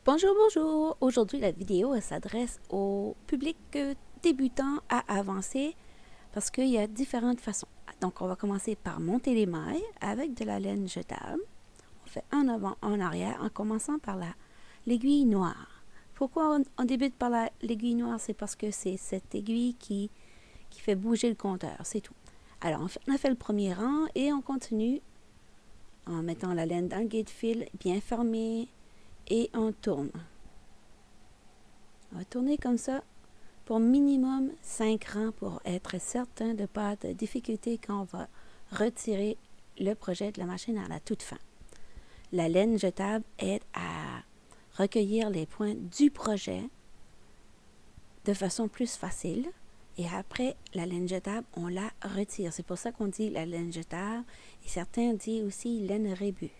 Bonjour, bonjour! Aujourd'hui, la vidéo s'adresse au public débutant à avancé parce qu'il y a différentes façons. Donc, on va commencer par monter les mailles avec de la laine jetable. On fait en avant, en arrière, en commençant par l'aiguille noire. Pourquoi on débute par l'aiguille noire? C'est parce que c'est cette aiguille qui fait bouger le compteur, c'est tout. Alors, on a fait le premier rang et on continue en mettant la laine dans le guide fil bien fermé et on tourne. On va tourner comme ça pour minimum 5 rangs pour être certain de ne pas avoir de difficulté quand on va retirer le projet de la machine à la toute fin. La laine jetable aide à recueillir les points du projet de façon plus facile. Et après, la laine jetable, on la retire. C'est pour ça qu'on dit la laine jetable. Et certains disent aussi laine rébus.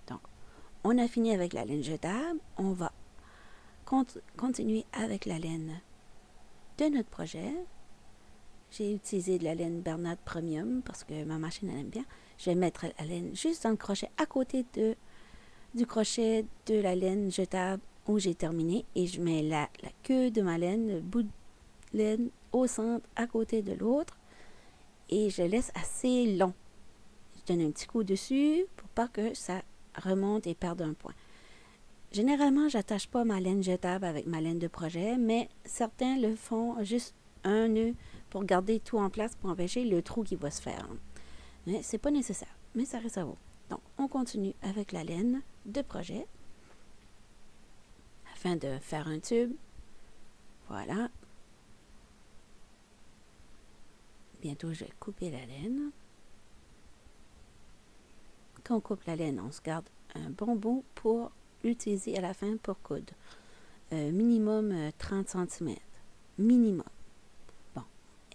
Donc, on a fini avec la laine jetable. On va continuer avec la laine de notre projet. J'ai utilisé de la laine Bernard Premium parce que ma machine elle aime bien. Je vais mettre la laine juste dans le crochet à côté du crochet de la laine jetable où j'ai terminé et je mets la queue de ma laine, le bout de laine au centre à côté de l'autre et je laisse assez long. Je donne un petit coup dessus pour pas que ça remonte et perde un point. Généralement, j'attache pas ma laine jetable avec ma laine de projet, mais certains le font juste un nœud pour garder tout en place pour empêcher le trou qui va se faire. Mais c'est pas nécessaire, mais ça reste à vous. Donc, on continue avec la laine de projet afin de faire un tube. Voilà. Bientôt, je vais couper la laine. Quand on coupe la laine, on se garde un bon bout pour l'utiliser à la fin pour coudre. Minimum 30 cm. Minimum. Bon.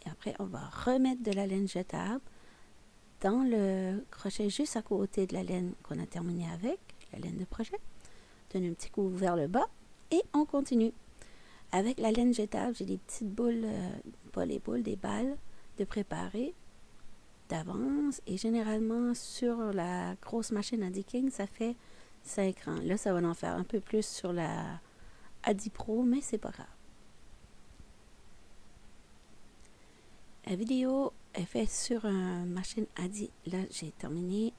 Et après, on va remettre de la laine jetable dans le crochet juste à côté de la laine qu'on a terminé avec, la laine de projet. Donne un petit coup vers le bas et on continue. Avec la laine jetable, j'ai des petites boules, pas les boules, des balles de préparer d'avance et généralement sur la grosse machine à Dicking, ça fait 5 rangs. Là, ça va en faire un peu plus sur la Adi Pro, mais c'est pas grave. La vidéo est faite sur une machine Adi. Là, j'ai terminé.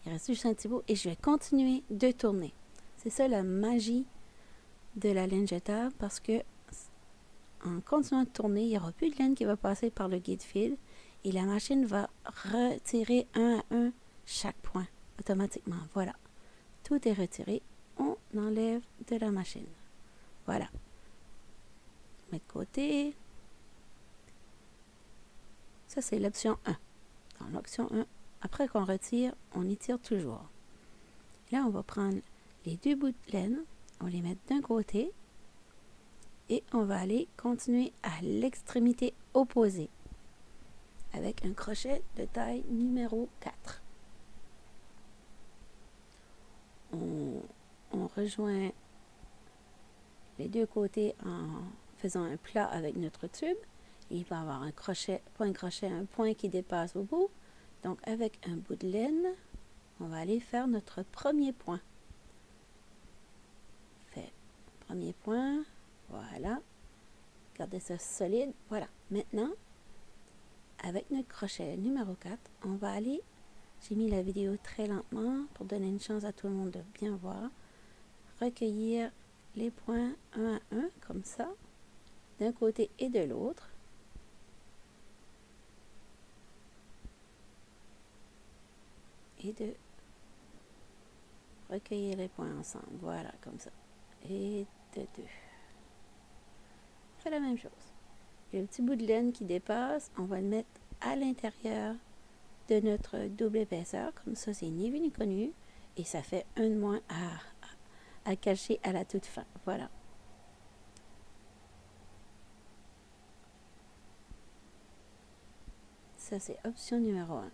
Il reste juste un petit bout et je vais continuer de tourner. C'est ça la magie de la laine jetable parce que en continuant de tourner, il n'y aura plus de laine qui va passer par le guide fil et la machine va retirer un à un chaque point automatiquement. Voilà. Tout est retiré. On enlève de la machine. Voilà. Mettre de côté. Ça, c'est l'option 1. Dans l'option 1, après qu'on retire, on étire toujours. Là, on va prendre les deux bouts de laine, on les met d'un côté et on va aller continuer à l'extrémité opposée avec un crochet de taille numéro 4. On rejoint les deux côtés en faisant un plat avec notre tube. Il va y avoir un crochet, pas un crochet, un point qui dépasse au bout. Donc, avec un bout de laine, on va aller faire notre premier point. Fait premier point, voilà. Gardez ça solide, voilà. Maintenant, avec notre crochet numéro 4, on va aller, j'ai mis la vidéo très lentement pour donner une chance à tout le monde de bien voir, recueillir les points un à un, comme ça, d'un côté et de l'autre. Et de recueillir les points ensemble. Voilà, comme ça. Et de deux. On fait la même chose. Il y a le petit bout de laine qui dépasse. On va le mettre à l'intérieur de notre double épaisseur. Comme ça, c'est ni vu ni connu. Et ça fait un de moins à cacher à la toute fin. Voilà. Ça, c'est option numéro 1.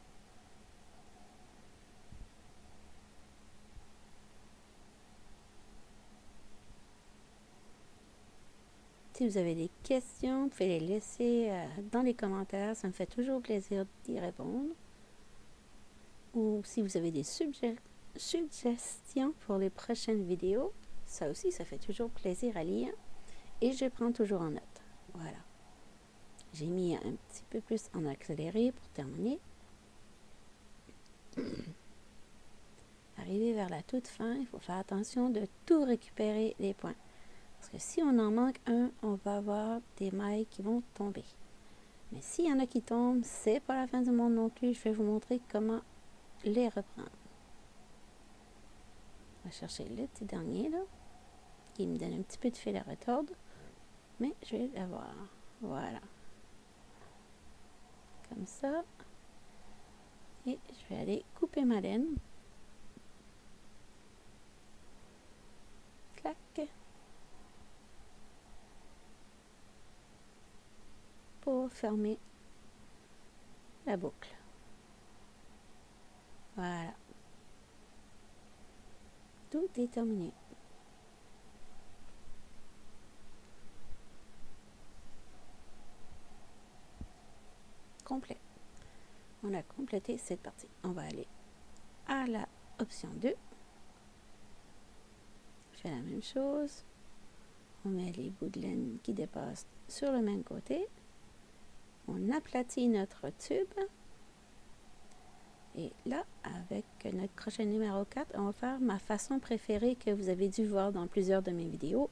Si vous avez des questions, vous pouvez les laisser dans les commentaires. Ça me fait toujours plaisir d'y répondre. Ou si vous avez des suggestions pour les prochaines vidéos, Ça aussi, ça fait toujours plaisir à lire. Et je prends toujours en note. Voilà. J'ai mis un petit peu plus en accéléré pour terminer. Arrivé vers la toute fin, il faut faire attention de tout récupérer les points. Parce que si on en manque un, on va avoir des mailles qui vont tomber. Mais s'il y en a qui tombent, c'est pas la fin du monde non plus. Je vais vous montrer comment les reprendre. On va chercher le petit dernier là, qui me donne un petit peu de fil à retordre. Mais je vais l'avoir. Voilà. Comme ça. Et je vais aller couper ma laine. Clac. Pour fermer la boucle. Voilà. Tout est terminé. Complet. On a complété cette partie. On va aller à la option 2. Je fais la même chose. On met les bouts de laine qui dépassent sur le même côté. On aplatit notre tube. Et là, avec notre crochet numéro 4, on va faire ma façon préférée que vous avez dû voir dans plusieurs de mes vidéos.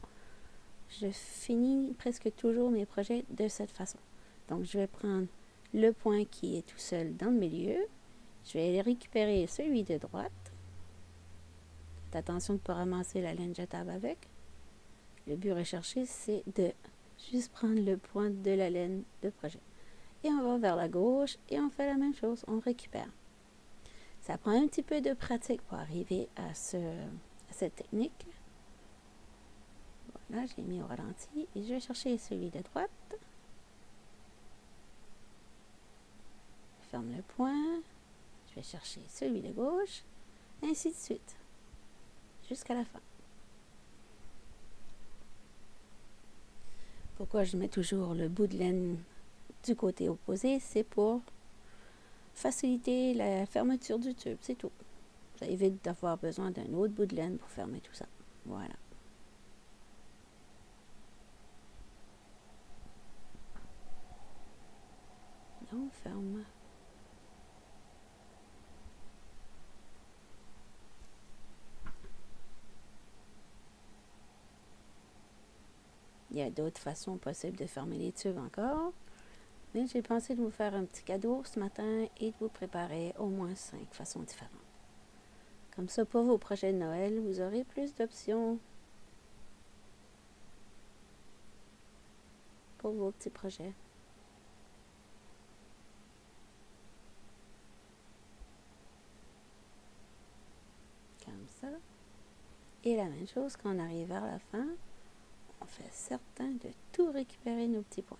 Je finis presque toujours mes projets de cette façon. Donc, je vais prendre le point qui est tout seul dans le milieu. Je vais récupérer celui de droite. Faites attention de ne pas ramasser la laine jetable avec. Le but recherché, c'est de juste prendre le point de la laine de projet. Et on va vers la gauche et on fait la même chose, on récupère. Ça prend un petit peu de pratique pour arriver à cette technique. Voilà, j'ai mis au ralenti et je vais chercher celui de droite. Je ferme le point. Je vais chercher celui de gauche. Ainsi de suite. Jusqu'à la fin. Pourquoi je mets toujours le bout de laine du côté opposé? C'est pour faciliter la fermeture du tube, c'est tout. Ça évite d'avoir besoin d'un autre bout de laine pour fermer tout ça. Voilà. On ferme. Il y a d'autres façons possibles de fermer les tubes encore. Mais j'ai pensé de vous faire un petit cadeau ce matin et de vous préparer au moins 5 façons différentes. Comme ça, pour vos projets de Noël, vous aurez plus d'options pour vos petits projets. Comme ça. Et la même chose, quand on arrive vers la fin, on fait certain de tout récupérer nos petits points.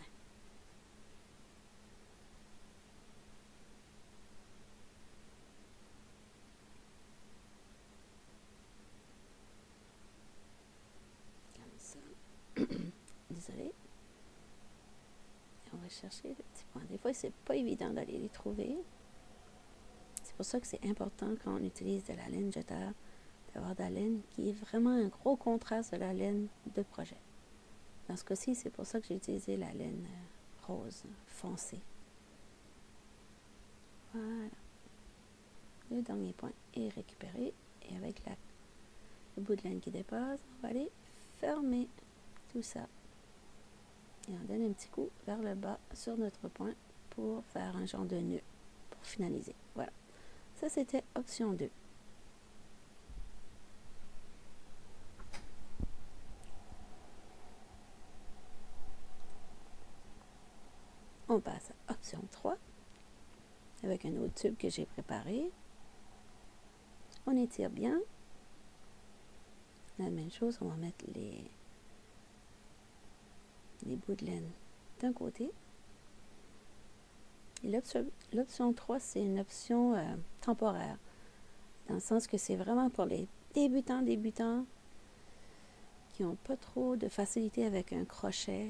Désolée. On va chercher le petit point. Des fois, c'est pas évident d'aller les trouver. C'est pour ça que c'est important quand on utilise de la laine jetable, d'avoir de la laine qui est vraiment un gros contraste de la laine de projet. Dans ce cas-ci, c'est pour ça que j'ai utilisé la laine rose foncée. Voilà. Le dernier point est récupéré. Et avec le bout de laine qui dépasse, on va aller fermer tout ça. Et on donne un petit coup vers le bas sur notre point pour faire un genre de nœud pour finaliser. Voilà. Ça, c'était option 2. On passe à option 3 avec un autre tube que j'ai préparé. On étire bien. La même chose, on va mettre les bouts de laine d'un côté. Et l'option 3, c'est une option temporaire, dans le sens que c'est vraiment pour les débutants qui n'ont pas trop de facilité avec un crochet.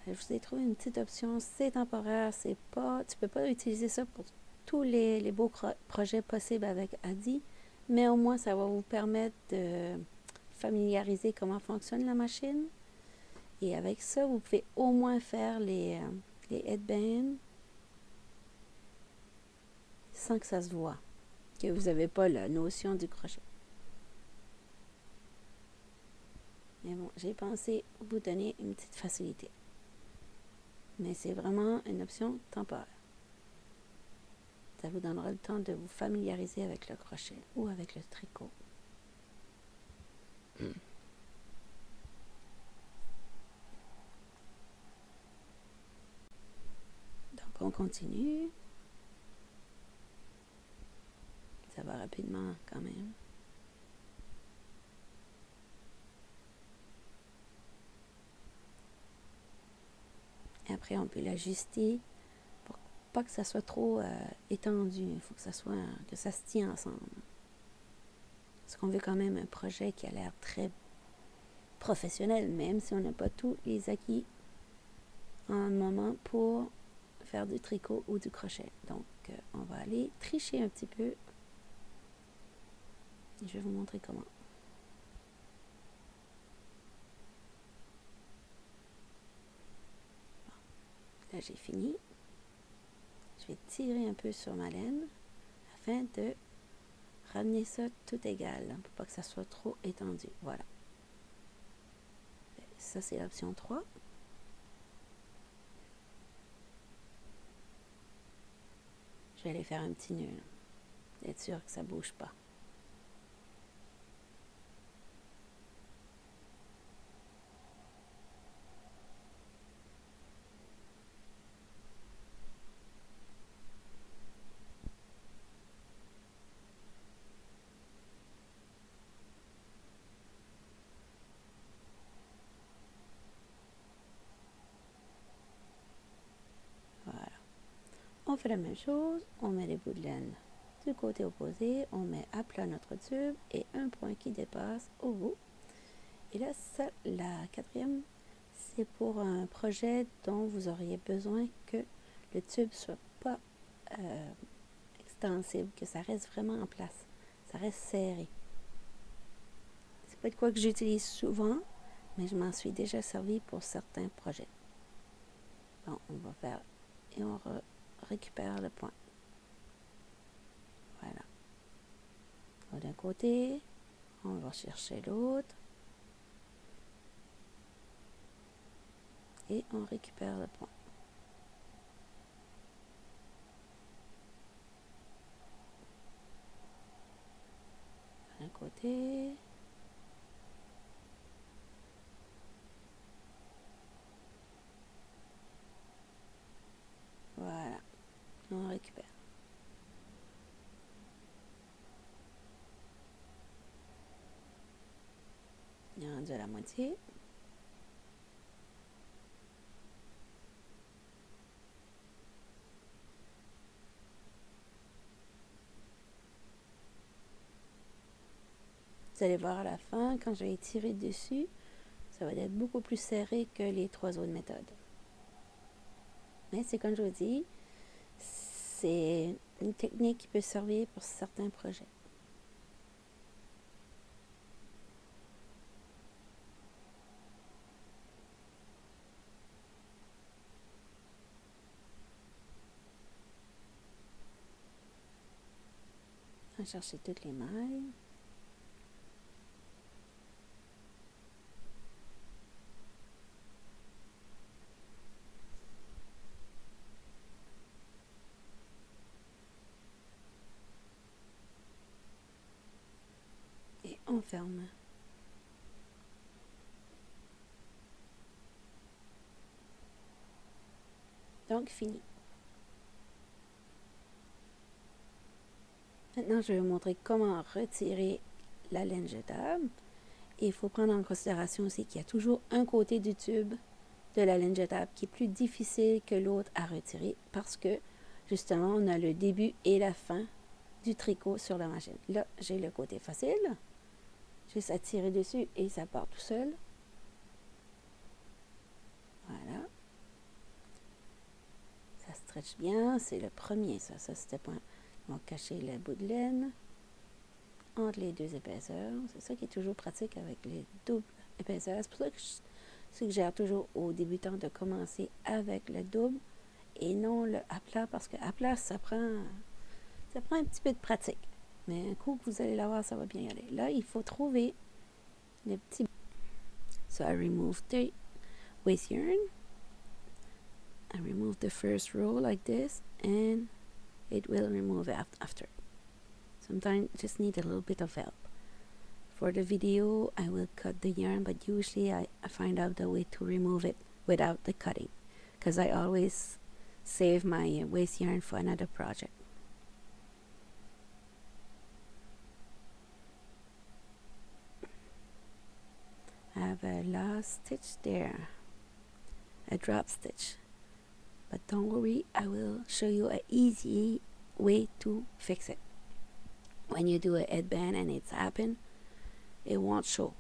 Je vous ai trouvé une petite option, c'est temporaire, c'est pas, tu ne peux pas utiliser ça pour tous les beaux projets possibles avec Adi, mais au moins ça va vous permettre de familiariser comment fonctionne la machine. Et avec ça, vous pouvez au moins faire les headbands sans que ça se voit, que vous n'avez pas la notion du crochet. Mais bon, j'ai pensé vous donner une petite facilité. Mais c'est vraiment une option temporaire. Ça vous donnera le temps de vous familiariser avec le crochet ou avec le tricot. Donc on continue. Ça va rapidement quand même. Et après on peut l'ajuster pour pas que ça soit trop étendu. Il faut que ça se tient ensemble. Parce qu'on veut quand même un projet qui a l'air très professionnel, même si on n'a pas tous les acquis en un moment pour faire du tricot ou du crochet. Donc, on va aller tricher un petit peu. Je vais vous montrer comment. Là, j'ai fini. Je vais tirer un peu sur ma laine afin de ramener ça tout égal, pour pas que ça soit trop étendu. Voilà. Ça, c'est l'option 3. Je vais aller faire un petit nœud, d'être sûr que ça ne bouge pas. Voilà. On fait la même chose, on met les bouts de laine du côté opposé, on met à plat notre tube et un point qui dépasse au bout. Et là, ça, la quatrième, c'est pour un projet dont vous auriez besoin que le tube soit pas extensible, que ça reste vraiment en place, ça reste serré. C'est pas de quoi que j'utilise souvent, mais je m'en suis déjà servi pour certains projets. Bon, on va faire et on récupère le point. Voilà. D'un côté, on va chercher l'autre. Et on récupère le point. D'un côté. Voilà. On récupère. Il est rendu à la moitié. Vous allez voir à la fin, quand je vais tirer dessus, ça va être beaucoup plus serré que les 3 autres méthodes. Mais c'est comme je vous dis, c'est une technique qui peut servir pour certains projets. On va chercher toutes les mailles. Et on ferme. Donc, fini. Maintenant, je vais vous montrer comment retirer la laine jetable. Et il faut prendre en considération aussi qu'il y a toujours un côté du tube de la laine jetable qui est plus difficile que l'autre à retirer parce que, justement, on a le début et la fin du tricot sur la machine. Là, j'ai le côté facile. Juste à tirer dessus et ça part tout seul. Voilà. Ça stretch bien. C'est le premier, ça. Ça, c'était pas... On va cacher le bout de laine. entre les deux épaisseurs. C'est ça qui est toujours pratique avec les doubles épaisseurs. C'est pour ça que je suggère toujours aux débutants de commencer avec le double et non le à plat, parce que à plat, ça prend un petit peu de pratique. Mais un coup que vous allez l'avoir, ça va bien y aller. Là, il faut trouver le petit... So I remove the waste yarn. I remove the first row like this, and it will remove after. Sometimes just need a little bit of help. For the video, I will cut the yarn, but usually I find out the way to remove it without the cutting, because I always save my waste yarn for another project. I have a last stitch there, a drop stitch, but don't worry, I will show you an easy way to fix it. When you do a headband and it's happened, it won't show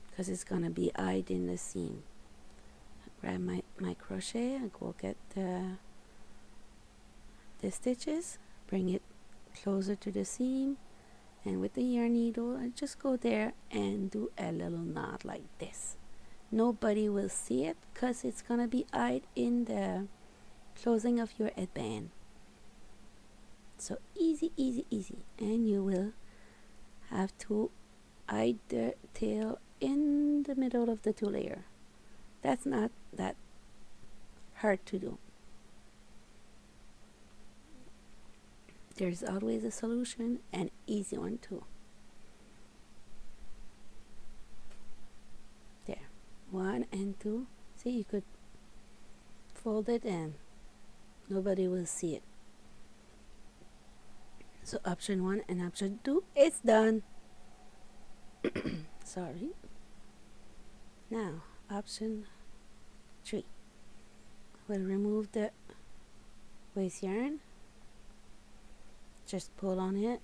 because it's gonna be hid in the seam. I grab my crochet and go get the stitches, bring it closer to the seam, and with the yarn needle I just go there and do a little knot like this. Nobody will see it because it's gonna be hid in the closing of your headband. So easy, easy, easy. And you will have to hide the tail in the middle of the two layer. That's not that hard to do. There's always a solution, an easy one too. There, 1 and 2. See, you could fold it and nobody will see it. So option 1 and option 2, it's done. Sorry. Now option 3, we'll remove the waste yarn, just pull on it,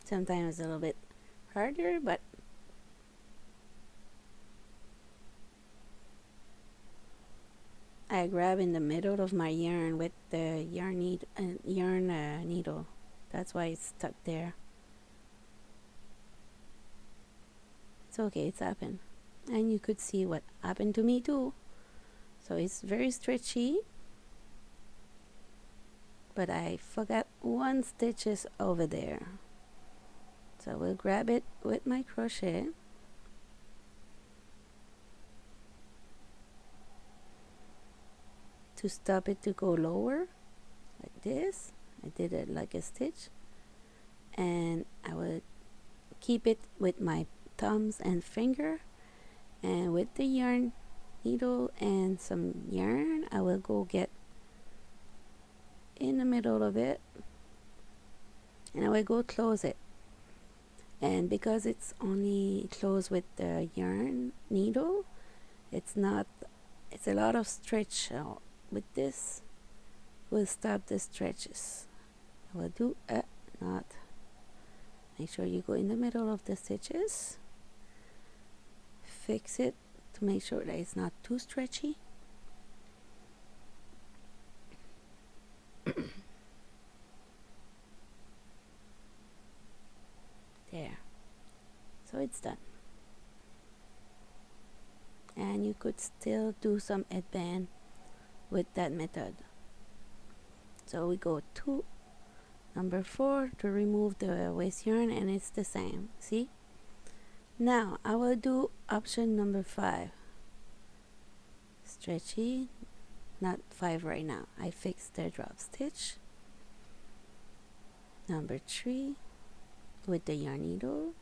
sometimes a little bit harder, but I grab in the middle of my yarn with the yarn needle. That's why it's stuck there. It's okay, it's happened. And you could see what happened to me too. So it's very stretchy. But I forgot 1 stitches over there. So we'll grab it with my crochet. To stop it to go lower, like this. I did it like a stitch. And I will keep it with my thumbs and finger. And with the yarn needle and some yarn, I will go get in the middle of it. And I will go close it. And because it's only closed with the yarn needle, it's a lot of stretch. With this, we'll stop the stretches. I will do a knot. Make sure you go in the middle of the stitches. Fix it to make sure that it's not too stretchy. There. So it's done. And you could still do some headband with that method. So we go to number 4 to remove the waste yarn, and it's the same. See? Now I will do option number 5. Stretchy, not 5 right now. I fixed the drop stitch. Number 3 with the yarn needle.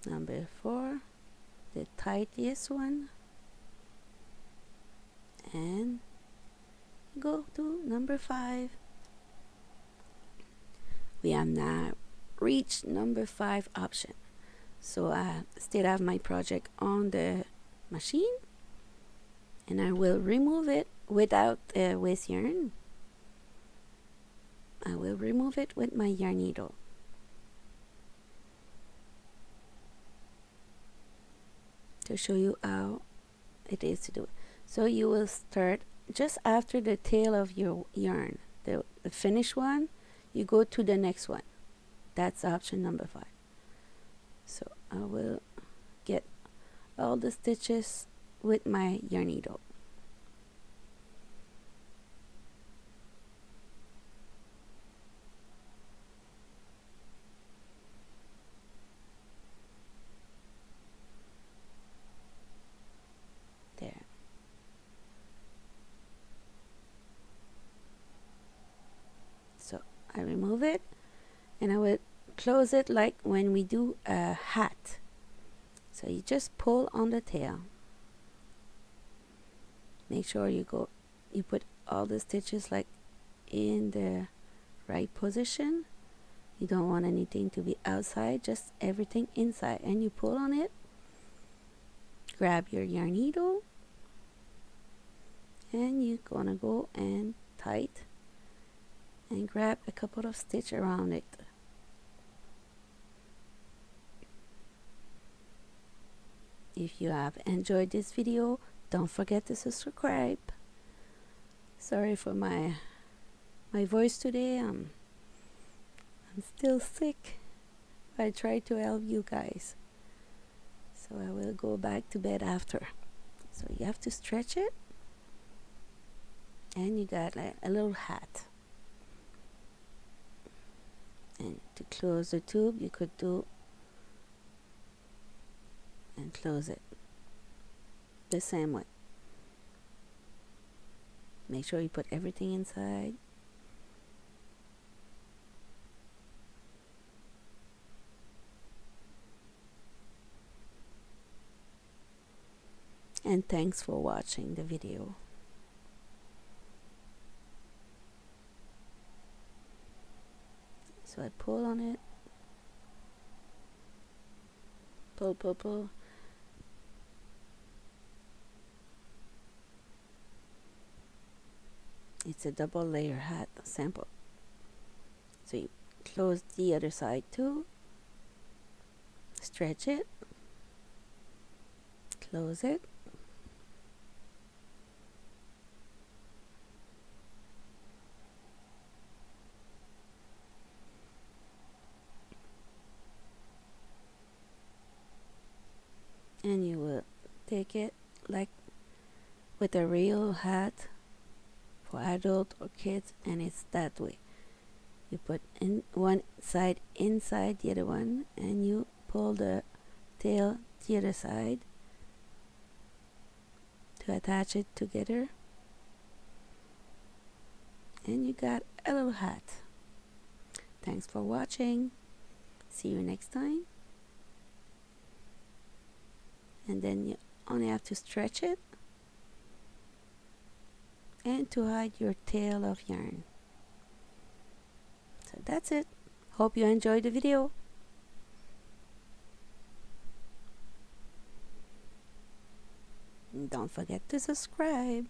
Number 4, the tightest one. And go to number 5. We have now reached number 5 option. So I still have my project on the machine, and I will remove it without the waste yarn. I will remove it with my yarn needle. To show you how it is to do it. So you will start just after the tail of your yarn, the finished one, you go to the next one. That's option number 5. So I will get all the stitches with my yarn needle. There. So I remove it and I will close it like when we do a hat. So you just pull on the tail. Make sure you put all the stitches like in the right position. You don't want anything to be outside, just everything inside, and you pull on it. Grab your yarn needle and you're gonna go and tight and grab a couple of stitches around it. If you have enjoyed this video, don't forget to subscribe. Sorry for my voice today. I'm still sick. I try to help you guys. So I will go back to bed after. So you have to stretch it. And you got like a little hat. And to close the tube, you could do and close it the same way. Make sure you put everything inside. And thanks for watching the video. So I pull on it. Pull, pull, pull. It's a double layer hat sample. So you close the other side too. Stretch it. Close it. And you will take it like with a real hat for adult or kids, and it's that way. You put in one side inside the other one and you pull the tail the other side to attach it together, and you got a little hat. Thanks for watching. See you next time. And then you only have to stretch it and to hide your tail of yarn. So that's it. Hope you enjoyed the video. Don't forget to subscribe.